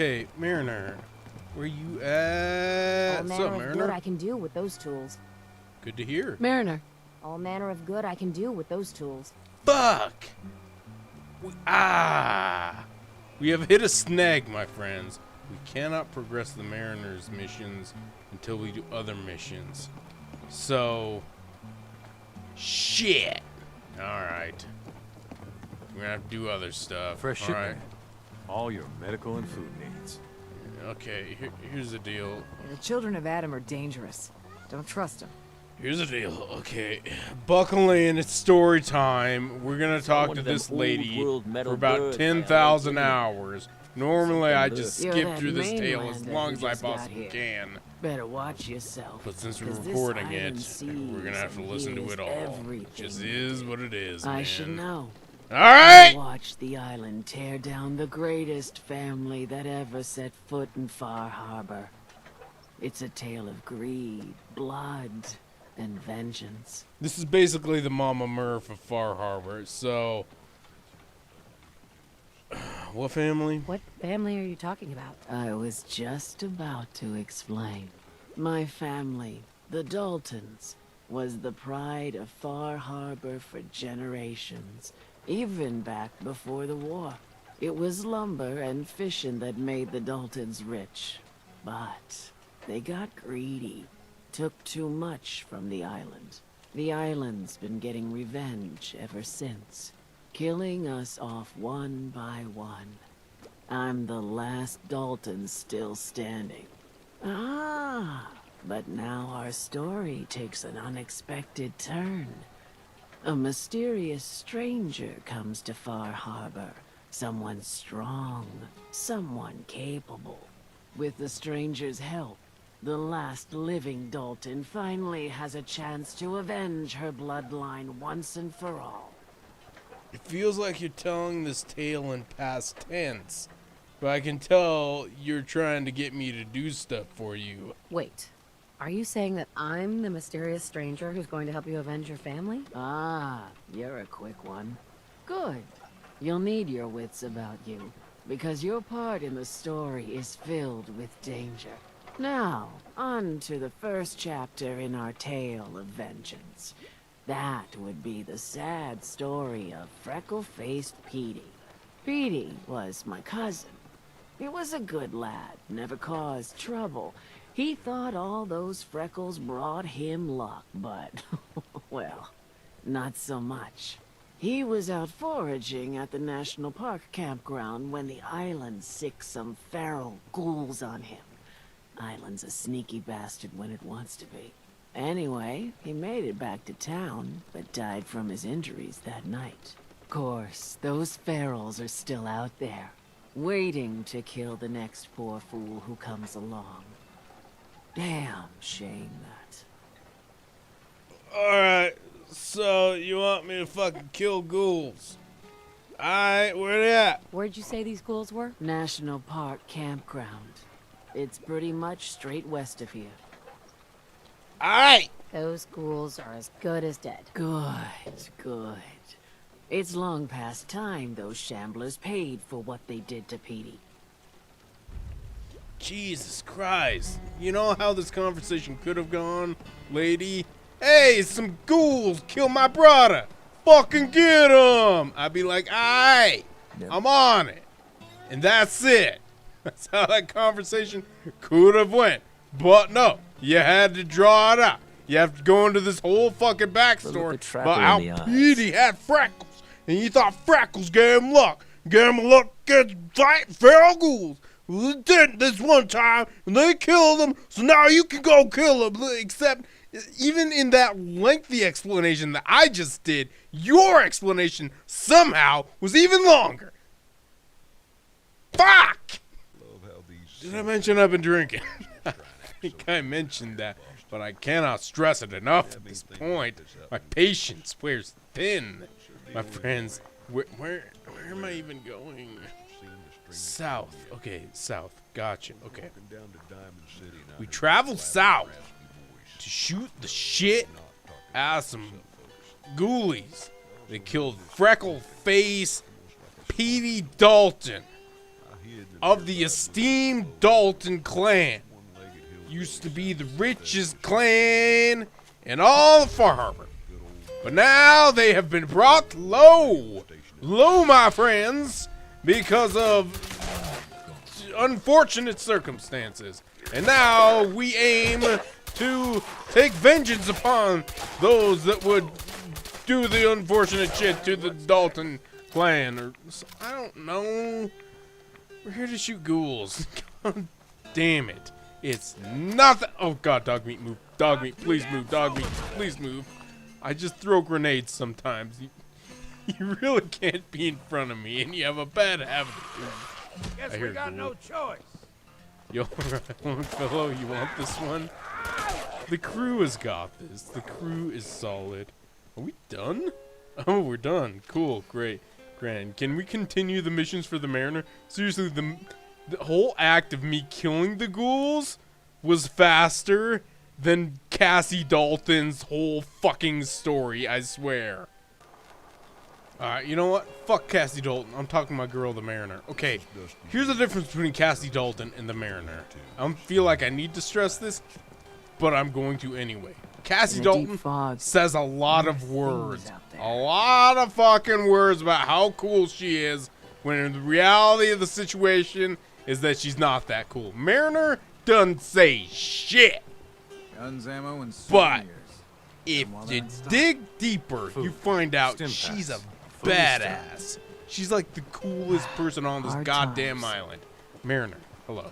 Okay, Mariner. Where you at? All What's manner up, of Mariner? good I can do with those tools. Good to hear. Mariner. All manner of good I can do with those tools. Fuck! We have hit a snag, my friends. We cannot progress the Mariner's missions until we do other missions. So... Shit! Alright. We're gonna have to do other stuff. Fresh All right. shipment. All your medical and food needs. Okay, here's the deal. The children of Adam are dangerous. Don't trust them. Here's the deal. Okay, buckle in. It's story time. We're gonna talk to this lady for about 10,000 hours. Normally, I just You're skip that through this tale as mainlander long who as I just got possibly here. can. Better watch yourself. But since we're 'cause this recording island it, sees we're gonna have to and listen to hears it all. everything. It just is what it is, I man. should know. All right. Watch the island tear down the greatest family that ever set foot in Far Harbor. It's a tale of greed, blood, and vengeance. This is basically the Mama Murph of Far Harbor. So, what family? What family are you talking about? I was just about to explain. My family, the Daltons, was the pride of Far Harbor for generations, even back before the war. It was lumber and fishing that made the Daltons rich. But they got greedy, took too much from the island. The island's been getting revenge ever since, killing us off one by one. I'm the last Dalton still standing. But now our story takes an unexpected turn. A mysterious stranger comes to Far Harbor. Someone strong, someone capable. With the stranger's help, the last living Dalton finally has a chance to avenge her bloodline once and for all. It feels like you're telling this tale in past tense, but I can tell you're trying to get me to do stuff for you. Wait, are you saying that I'm the mysterious stranger who's going to help you avenge your family? You're a quick one. Good. You'll need your wits about you, because your part in the story is filled with danger. Now, on to the first chapter in our tale of vengeance. That would be the sad story of freckle-faced Petey. Petey was my cousin. He was a good lad, never caused trouble. He thought all those freckles brought him luck, but, well, not so much. He was out foraging at the National Park campground when the island sicked some feral ghouls on him. Island's a sneaky bastard when it wants to be. Anyway, he made it back to town, but died from his injuries that night. Of course, those ferals are still out there, waiting to kill the next poor fool who comes along. Damn shame that. Alright, so you want me to fucking kill ghouls? Alright, where they at? Where'd you say these ghouls were? National Park campground. It's pretty much straight west of here. Alright! Those ghouls are as good as dead. Good. It's long past time those shamblers paid for what they did to Petey. Jesus Christ. You know how this conversation could have gone, lady? Hey, some ghouls killed my brother. Fucking get 'em. I'd be like, alright, I'm on it. And that's it. That's how that conversation could have went. But no, you had to draw it out. You have to go into this whole fucking backstory about how Petey had freckles. And you thought freckles gave him luck. Gave him luck against fight feral ghouls. Well, it didn't this one time, and they killed him, so now you can go kill him. Except, even in that lengthy explanation that I just did, your explanation somehow was even longer. Fuck! Did I mention I've been drinking? I think I mentioned that, but I cannot stress it enough at this point. My patience wears thin, my friends. Where am I even going? South. Okay, south. Gotcha. Okay. We travel south to shoot the shit out of some ghoulies. They killed Freckle Face Petey Dalton. of the esteemed Dalton clan. Used to be the richest clan in all of Far Harbor. But now they have been brought low. Low, my friends, because of unfortunate circumstances. And now we aim to take vengeance upon those that would do the unfortunate shit to the Dalton clan. Or I don't know. We're here to shoot ghouls. God damn it. It's nothing. Oh god, dog meat, move. Dog meat, please move. Dog meat, please move. I just throw grenades sometimes. You really can't be in front of me, and you have a bad habit. Guess we got no choice. Yo, fellow, you want this one? The crew has got this. The crew is solid. Are we done? Oh, we're done. Cool, great, grand. Can we continue the missions for the Mariner? Seriously, the whole act of me killing the ghouls was faster than Cassie Dalton's whole fucking story, I swear. Alright, you know what? Fuck Cassie Dalton. I'm talking my girl, the Mariner. Okay, here's the difference between Cassie Dalton and the Mariner. I don't feel like I need to stress this, but I'm going to anyway. Cassie Dalton says a lot of words. A lot of fucking words about how cool she is, when the reality of the situation is that she's not that cool. Mariner doesn't say shit. Guns, ammo, and But souvenirs. if you dig deeper, you find out she's a badass. She's like the coolest person on this goddamn island. Mariner, hello.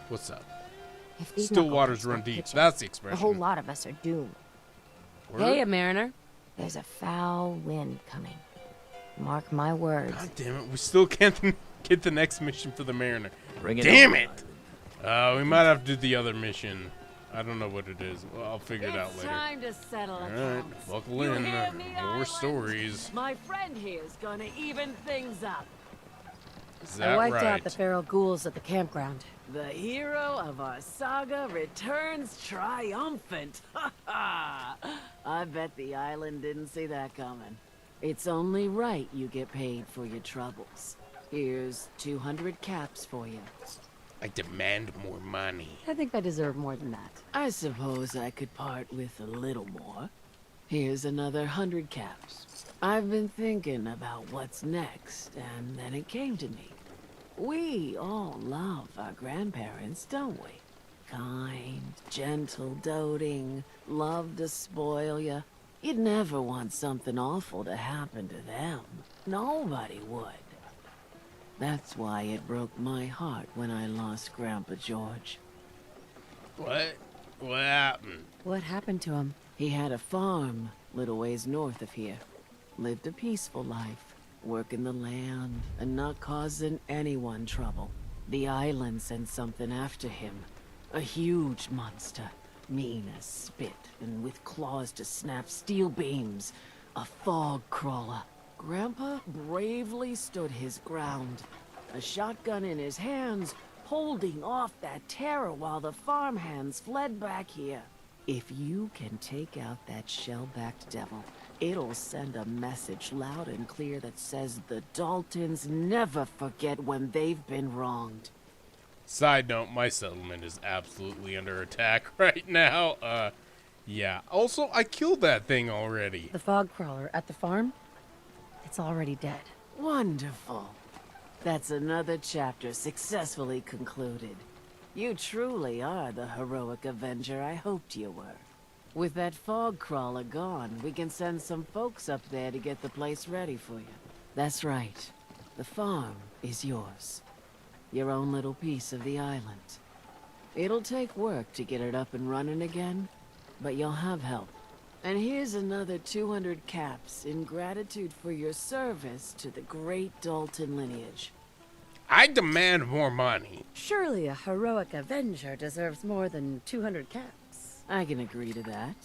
What's up? If these Still knuckleheads waters don't run deep. pitch That's the in, expression. a whole lot of us are doomed. Word? Hey, a Mariner. There's a foul wind coming. Mark my words. God damn it, we still can't get the next mission for the Mariner. Bring it Damn on. it! We might have to do the other mission. I don't know what it is. Well, I'll figure it out It's later. time to settle Alright, accounts. buckle You in. hear me, More Islands? stories. My friend here's gonna even things up. Is I that wiped right? out the feral ghouls at the campground. The hero of our saga returns triumphant. Ha ha! I bet the island didn't see that coming. It's only right you get paid for your troubles. Here's 200 caps for you. I demand more money. I think I deserve more than that. I suppose I could part with a little more. Here's another 100 caps. I've been thinking about what's next, and then it came to me. We all love our grandparents, don't we? Kind, gentle, doting, love to spoil you. You'd never want something awful to happen to them. Nobody would. That's why it broke my heart when I lost Grandpa George. What? What happened? What happened to him? He had a farm, little ways north of here. Lived a peaceful life, working the land and not causing anyone trouble. The island sent something after him. A huge monster, mean as spit and with claws to snap steel beams. A fog crawler. Grandpa bravely stood his ground, a shotgun in his hands, holding off that terror while the farmhands fled back here. If you can take out that shell-backed devil, it'll send a message loud and clear that says the Daltons never forget when they've been wronged. Side note, my settlement is absolutely under attack right now. Yeah. Also, I killed that thing already. The fog crawler at the farm? It's already dead. Wonderful. That's another chapter successfully concluded. You truly are the heroic Avenger I hoped you were. With that fog crawler gone, we can send some folks up there to get the place ready for you. That's right. The farm is yours. Your own little piece of the island. It'll take work to get it up and running again, but you'll have help. And here's another 200 caps in gratitude for your service to the great Dalton lineage. I demand more money. Surely a heroic Avenger deserves more than 200 caps. I can agree to that.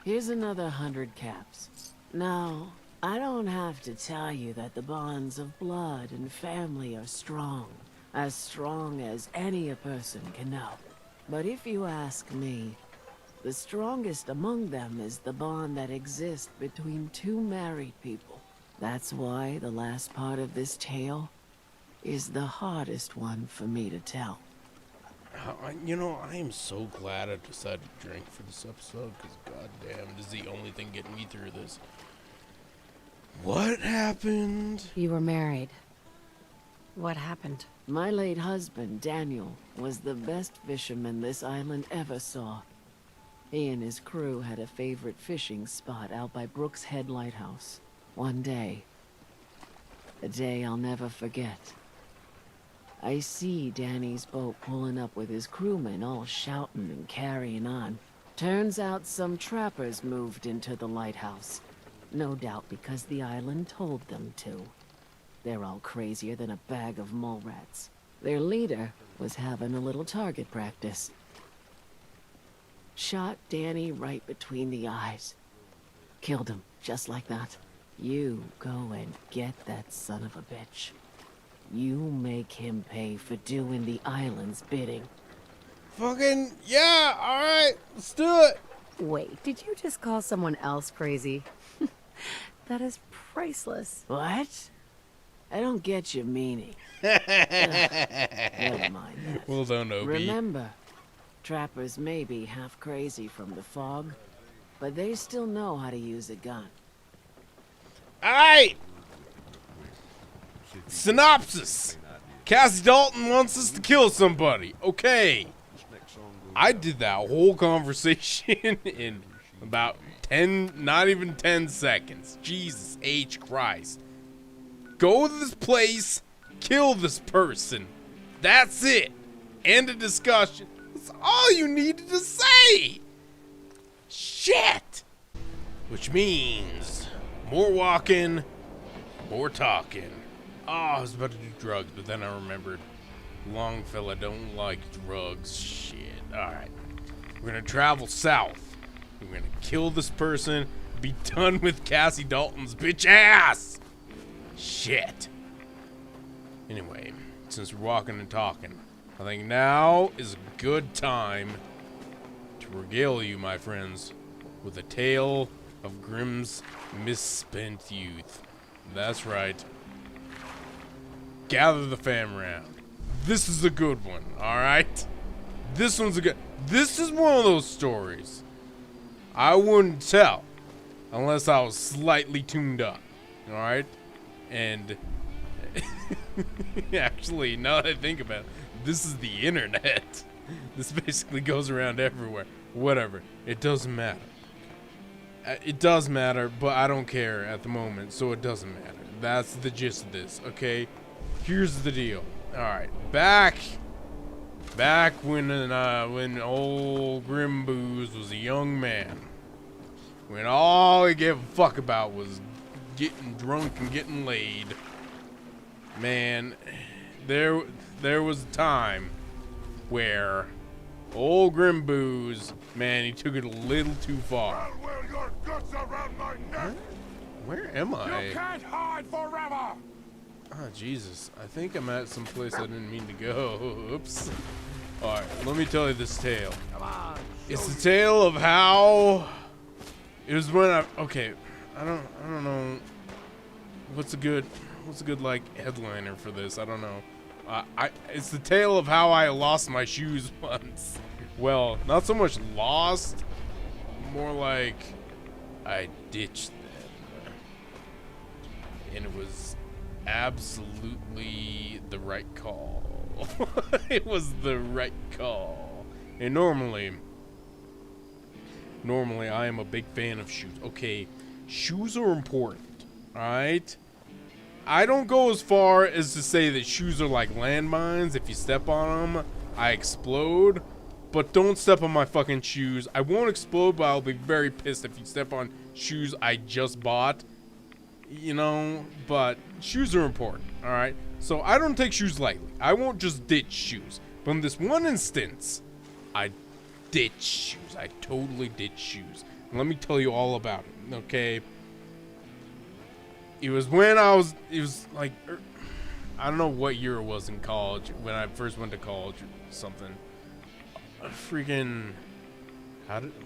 Here's another 100 caps. Now, I don't have to tell you that the bonds of blood and family are strong. As strong as any a person can know. But if you ask me, the strongest among them is the bond that exists between two married people. That's why the last part of this tale is the hardest one for me to tell. You know, I am so glad I decided to drink for this episode, because goddamn, this is the only thing getting me through this. What happened? You were married. What happened? My late husband, Daniel, was the best fisherman this island ever saw. He and his crew had a favorite fishing spot out by Brooks Head Lighthouse. One day, a day I'll never forget, I see Danny's boat pulling up with his crewmen all shouting and carrying on. Turns out some trappers moved into the lighthouse. No doubt because the island told them to. They're all crazier than a bag of mole rats. Their leader was having a little target practice. Shot Danny right between the eyes. Killed him, just like that. You go and get that son of a bitch. You make him pay for doing the island's bidding. Fucking, yeah, alright, let's do it. Wait, did you just call someone else crazy? That is priceless. What? I don't get your meaning. Never mind that. Well done, Obi. Remember, trappers may be half crazy from the fog, but they still know how to use a gun. Alright! Synopsis. Cassie Dalton wants us to kill somebody. Okay. I did that whole conversation in about 10, not even 10 seconds. Jesus H. Christ. Go to this place, kill this person. That's it. End of discussion. That's all you needed to say. Shit. Which means more walking, more talking. Oh, I was about to do drugs, but then I remembered Longfellow don't like drugs. Shit. Alright. We're gonna travel south. We're gonna kill this person, be done with Cassie Dalton's bitch ass. Shit. Anyway, since we're walking and talking, I think now is a good time to regale you, my friends, with a tale of Grimm's misspent youth. That's right. Gather the fam round. This is a good one, alright? This one's a good... This is one of those stories I wouldn't tell unless I was slightly tuned up, alright? And... actually, now that I think about it, this is the internet. This basically goes around everywhere. Whatever. It doesn't matter. It does matter, but I don't care at the moment, so it doesn't matter. That's the gist of this, okay? Here's the deal. Alright, back when old Grim Booze was a young man, when all he gave a fuck about was getting drunk and getting laid, man, there was a time where old Grim Booze, man, he took it a little too far. Well, your guts around my neck. Where am I? You can't hide forever. Oh, Jesus. I think I'm at some place I didn't mean to go. Oops. Alright, let me tell you this tale. Come on. It's the tale of how... It was when okay, I don't know... What's a good, like, headliner for this? I don't know. It's the tale of how I lost my shoes once. Well, not so much lost, more like I ditched them. And it was absolutely the right call. It was the right call. And normally I am a big fan of shoes. Okay, shoes are important, alright? I don't go as far as to say that shoes are like landmines. If you step on them, I explode. But don't step on my fucking shoes. I won't explode, but I'll be very pissed if you step on shoes I just bought. You know, but shoes are important, alright? So I don't take shoes lightly. I won't just ditch shoes. But in this one instance, I ditch shoes. I totally ditch shoes. And let me tell you all about it, okay? It was when it was like, I don't know what year it was in college, when I first went to college or something. Freaking,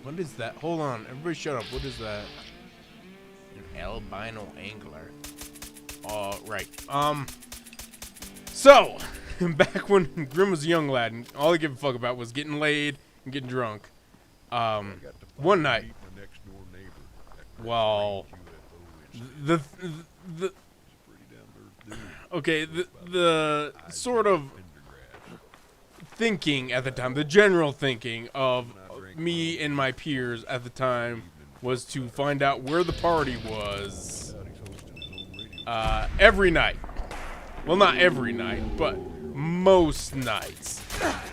what is that? Hold on, everybody shut up. What is that? An albino angler. Right. So, back when Grim was a young lad, and all he gave a fuck about was getting laid and getting drunk. One night, well, the sort of thinking at the time, the general thinking of me and my peers at the time was to find out where the party was every night. Well, not every night, but most nights.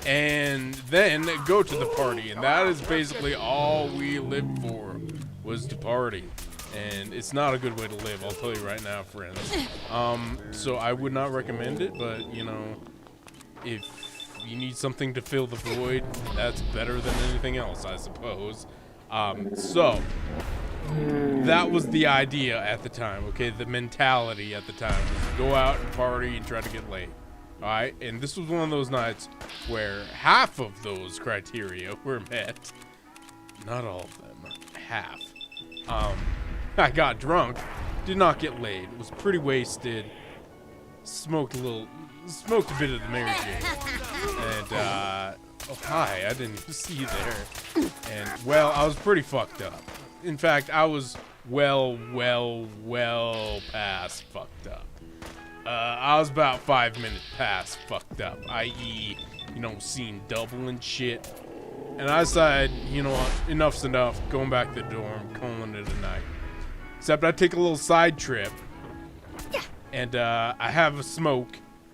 And then go to the party. And that is basically all we lived for, was to party. And it's not a good way to live, I'll tell you right now, friends. So I would not recommend it, but, you know, if you need something to fill the void, that's better than anything else, I suppose. So that was the idea at the time, okay? The mentality at the time was to go out and party and try to get laid. Alright, and this was one of those nights where half of those criteria were met. Not all of them, half. I got drunk, did not get laid, was pretty wasted, smoked a bit of the Mary Jane, and oh hi, I didn't even see you there. And well, I was pretty fucked up. In fact, I was well past fucked up. I was about 5 minutes past fucked up, i.e., you know, seeing double and shit. And I decided, you know what, enough's enough, going back to the dorm, calling it a night. Except I take a little side trip, and I have a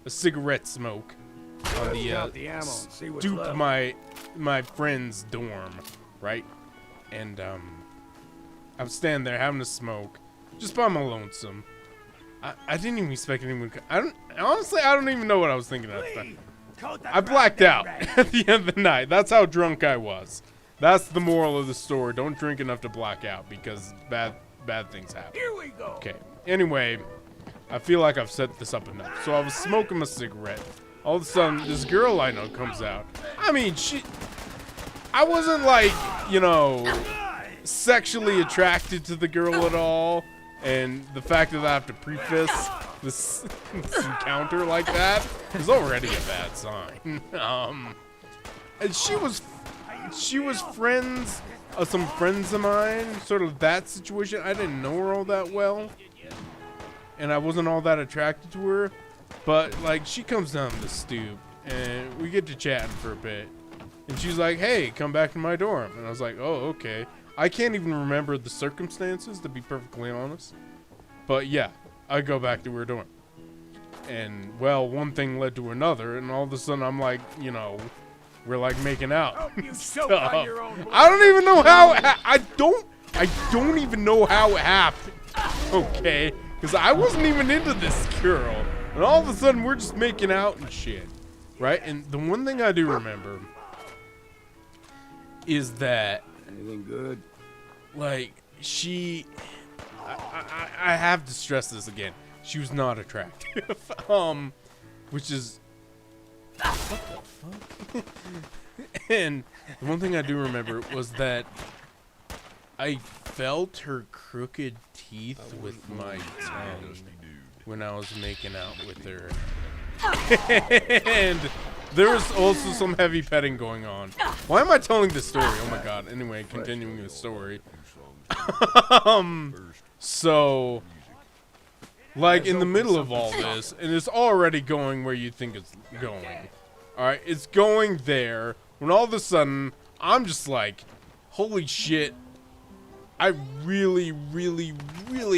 cigarette smoke, on the stoop of my friend's dorm, right? And I'm standing there having a smoke, just by my lonesome. I didn't even expect anyone. Honestly, I don't even know what I was thinking at the time. I blacked out at the end of the night. That's how drunk I was. That's the moral of the story. Don't drink enough to black out, because bad things happen. Here we go. Okay. Anyway, I feel like I've set this up enough. So I was smoking my cigarette. All of a sudden, this girl I know comes out. I mean, I wasn't like, you know, sexually attracted to the girl at all. And the fact that I have to preface this encounter like that is already a bad sign. And she was friends, some friends of mine, sort of that situation. I didn't know her all that well, and I wasn't all that attracted to her. But like, she comes down the stoop, and we get to chatting for a bit, and she's like, "Hey, come back to my dorm." And I was like, "Oh, okay." I can't even remember the circumstances, to be perfectly honest. But yeah, I go back to her dorm. And, well, one thing led to another, and all of a sudden I'm like, you know, we're like making out. I don't even know how, I don't even know how it happened, okay? Because I wasn't even into this girl. And all of a sudden we're just making out and shit, right? And the one thing I do remember is that, Anything good? like, I have to stress this again. She was not attractive. Which is, what the fuck? And the one thing I do remember was that I felt her crooked teeth with my tongue when I was making out with her. And there was also some heavy petting going on. Why am I telling this story? Oh my god. Anyway, continuing the story. So, like, in the middle of all this, and it's already going where you think it's going. Alright, it's going there, when all of a sudden, I'm just like, holy shit, I really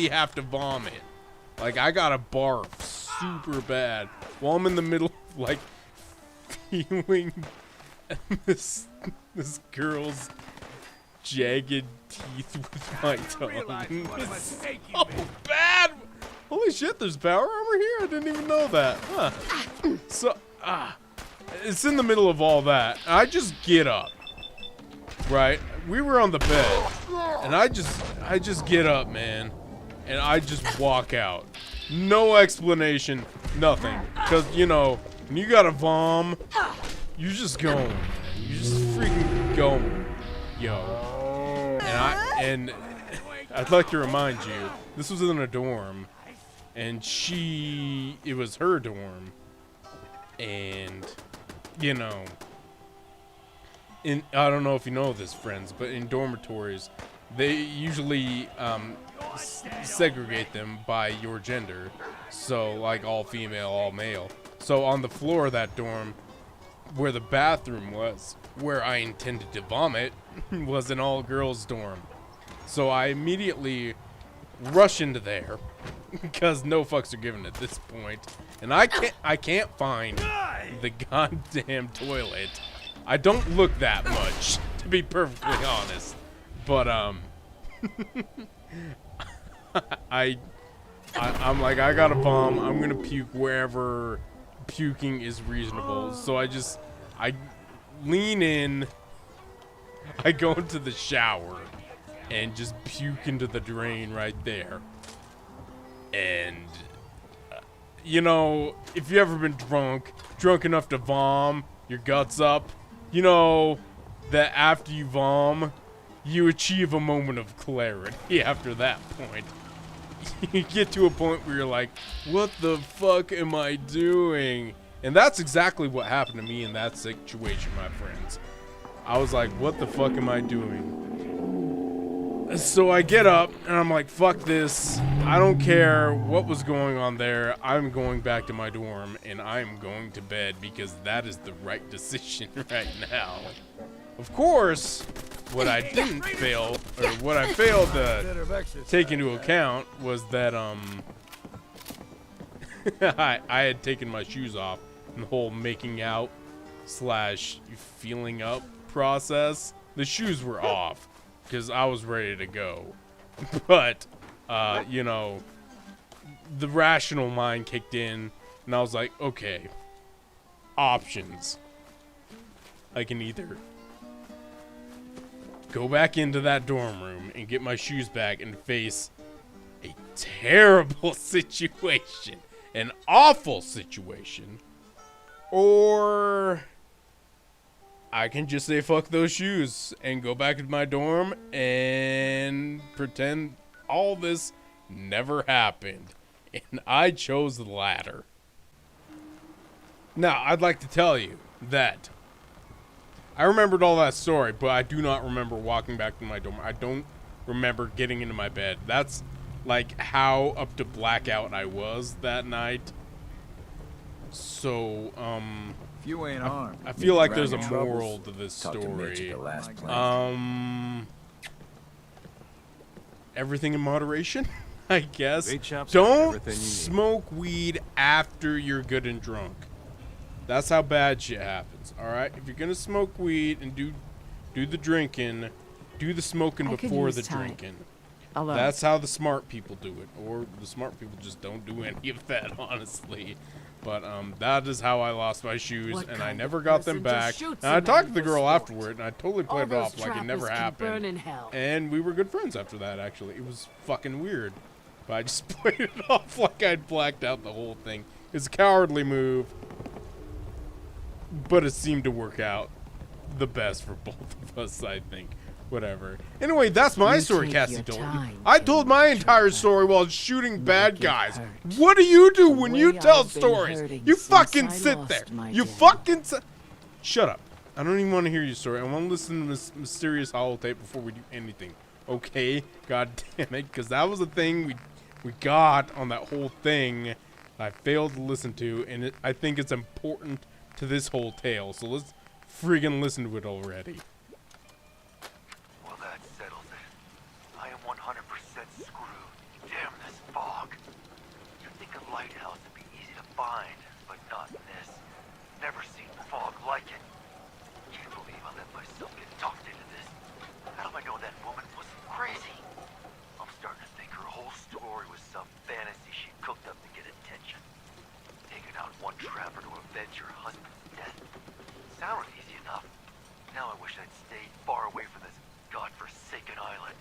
have to vomit. Like, I gotta barf super bad while I'm in the middle of, like, feeling this girl's jagged teeth with my tongue. It's so bad. Holy shit, there's power armor here? I didn't even know that. Huh. So, it's in the middle of all that. I just get up, right? We were on the bed, and I just get up, man, and I just walk out. No explanation, nothing. Because, you know, when you got a vom, you're just going, man. You're just freaking going, yo. And I'd like to remind you, this was in a dorm, and it was her dorm. And, you know, I don't know if you know this, friends, but in dormitories, they usually segregate them by your gender. So, like, all female, all male. So, on the floor of that dorm, where the bathroom was, where I intended to vomit, was an all-girls dorm. So, I immediately rush into there, because no fucks are given at this point. And I can't find the goddamn toilet. I don't look that much, to be perfectly honest. But, I'm like, I gotta vom. I'm gonna puke wherever puking is reasonable. So I lean in. I go into the shower and just puke into the drain right there. And, you know, if you ever been drunk enough to vom your guts up, you know that after you vom, you achieve a moment of clarity after that point. You get to a point where you're like, what the fuck am I doing? And that's exactly what happened to me in that situation, my friends. I was like, what the fuck am I doing? So I get up and I'm like, fuck this. I don't care what was going on there. I'm going back to my dorm and I'm going to bed because that is the right decision right now. Of course, what I didn't fail, or what I failed to take into account was that, I had taken my shoes off in the whole making out / feeling up process. The shoes were off because I was ready to go. But, you know, the rational mind kicked in and I was like, okay, options. I can either go back into that dorm room and get my shoes back and face a terrible situation, an awful situation, or I can just say fuck those shoes and go back to my dorm and pretend all this never happened. And I chose the latter. Now, I'd like to tell you that I remembered all that story, but I do not remember walking back to my dorm. I don't remember getting into my bed. That's like how up to blackout I was that night. So, If you ain't armed, I feel like there's a around your moral troubles, to this talk to Mitch at story. the last plant. Everything in moderation, I guess. Vape shops have Don't everything you need. smoke weed after you're good and drunk. That's how bad shit happens. All right, if you're gonna smoke weed and do the drinking, do the smoking I could before use the time. drinking. Alone. That's how the smart people do it, or the smart people just don't do any of that, honestly. But that is how I lost my shoes, What and I kind never of got them person back. just shoots And I a talked to man the for girl sport? afterward, and I totally All played it those off like it trappers never can burn happened. in hell. And we were good friends after that, actually. It was fucking weird. But I just played it off like I'd blacked out the whole thing. It's a cowardly move, but it seemed to work out the best for both of us, I think. Whatever. Anyway, that's my You story, take Cassie your Dalton. time, I told my Danger, entire but story while shooting bad get guys. hurt. What do you do The when you way tell I've been stories? hurting You since fucking I sit lost there. my You dad. fucking shut up. I don't even want to hear your story. I want to listen to this mysterious holotape before we do anything. Okay? God damn it. Because that was the thing we got on that whole thing I failed to listen to. And I think it's important to this whole tale. So let's friggin' listen to it already. Well, that settles it. I am 100% screwed. Damn this fog. You'd think a lighthouse would be easy to find, but not in this. Never seen fog like it. Can't believe I let myself get talked into this. How do I know that woman wasn't crazy? I'm starting to think her whole story was some fantasy she cooked up to get attention. Taking out one trapper to avenge her husband's death. Sounded easy enough. Now I wish I'd stayed far away from this godforsaken island.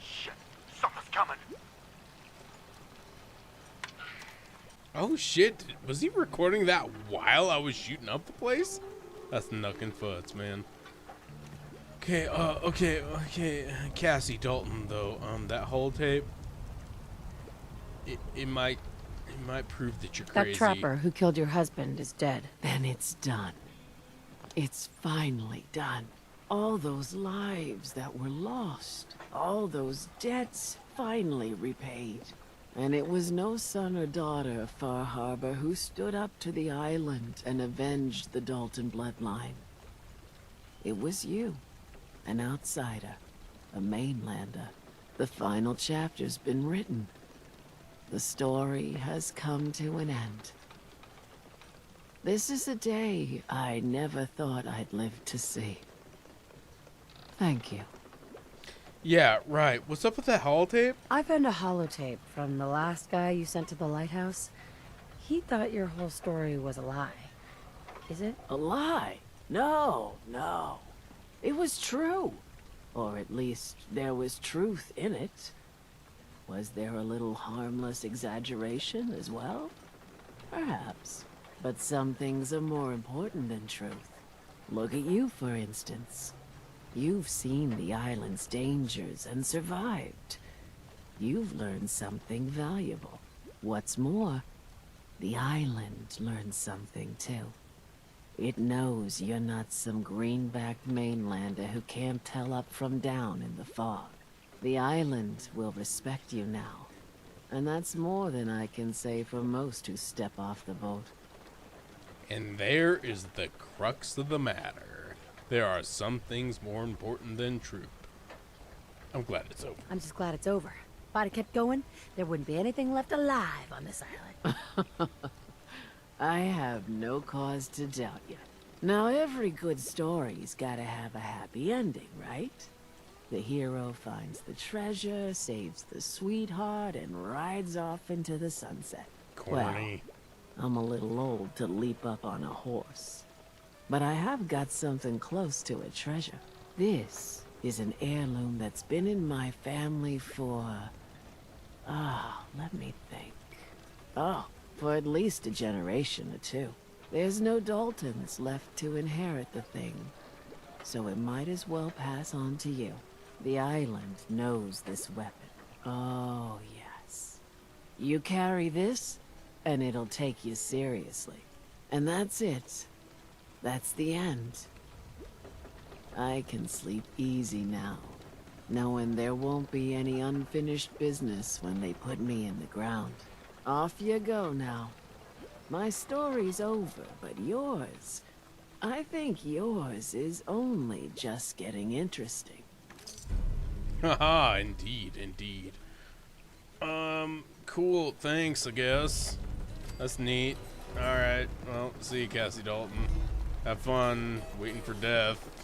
Shit, something's coming. Oh shit, was he recording that while I was shooting up the place? That's knuckin' foots, man. Okay, okay, Cassie Dalton, though, that whole tape, it might It might prove that you're That crazy. trapper who killed your husband is dead. Then it's done. It's finally done. All those lives that were lost, all those debts finally repaid. And it was no son or daughter of Far Harbor who stood up to the island and avenged the Dalton bloodline. It was you, an outsider, a mainlander. The final chapter's been written. The story has come to an end. This is a day I never thought I'd live to see. Thank you. Yeah, right. What's up with that holotape? I found a holotape from the last guy you sent to the lighthouse. He thought your whole story was a lie. Is it? A lie? No, no. It was true. Or at least there was truth in it. Was there a little harmless exaggeration as well? Perhaps. But some things are more important than truth. Look at you, for instance. You've seen the island's dangers and survived. You've learned something valuable. What's more, the island learned something too. It knows you're not some greenbacked mainlander who can't tell up from down in the fog. The island will respect you now. And that's more than I can say for most who step off the boat. And there is the crux of the matter. There are some things more important than truth. I'm glad it's over. I'm just glad it's over. If I'd have kept going, there wouldn't be anything left alive on this island. I have no cause to doubt you. Now, every good story's gotta have a happy ending, right? The hero finds the treasure, saves the sweetheart, and rides off into the sunset. Corny. Well, I'm a little old to leap up on a horse. But I have got something close to a treasure. This is an heirloom that's been in my family for... let me think. For at least a generation or two. There's no Daltons left to inherit the thing, so it might as well pass on to you. The island knows this weapon. Oh, yes. You carry this, and it'll take you seriously. And that's it. That's the end. I can sleep easy now, knowing there won't be any unfinished business when they put me in the ground. Off you go now. My story's over, but yours, I think yours is only just getting interesting. Haha, indeed, indeed. Cool, thanks, I guess. That's neat. Alright, well, see you, Cassie Dalton. Have fun waiting for death.